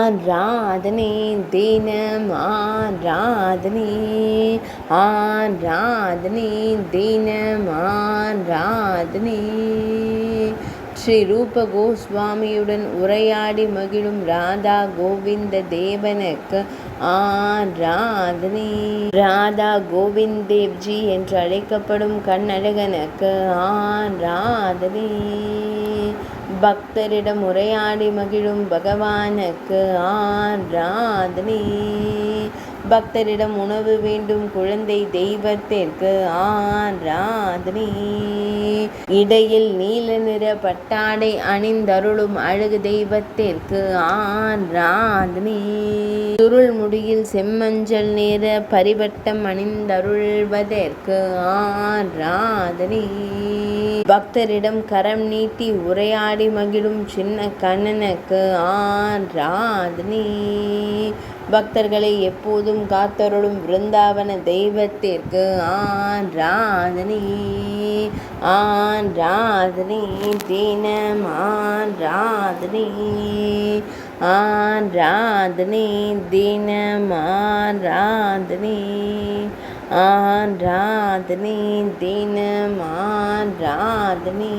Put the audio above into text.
ஆராதனை தினம் ஆராதனை ஆராதனை தினம் ஆராதனை. ஸ்ரீ ரூப கோஸ்வாமியுடன் உரையாடி மகிழும் ராதா கோவிந்த தேவனுக்கு ஆராதனை. ராதா கோவிந்த் தேவ்ஜி என்று அழைக்கப்படும் கண்ணழகனுக்கு ஆராதனை. பக்தரிடம் உரையாடி மகிழும் பகவானுக்கு ஆராதனை. பக்தரிடம் உணவு வேண்டும் குழந்தை தெய்வத்திற்கு ஆராதனை. இடையில் நீல நிற பட்டாடை அணிந்தருளும் அழகு தெய்வத்திற்கு ஆராதனை. சுருள் முடியில் செம்மஞ்சள் நிற பரிவட்டம் அணிந்தருள்வதற்கு ஆராதனை. பக்தரிடம் கரம் நீட்டி உரையாடி மகிழும் சின்ன கண்ணனுக்கு ஆராதனை. பக்தர்களை எப்போதும் காத்தருளும் பிருந்தாவன தெய்வத்திற்கு ஆராதனை. ஆராதனை தினம் ஆராதனை ஆராதனை தினம் ஆராதனை ஆராதனை தினம் ஆராதனை.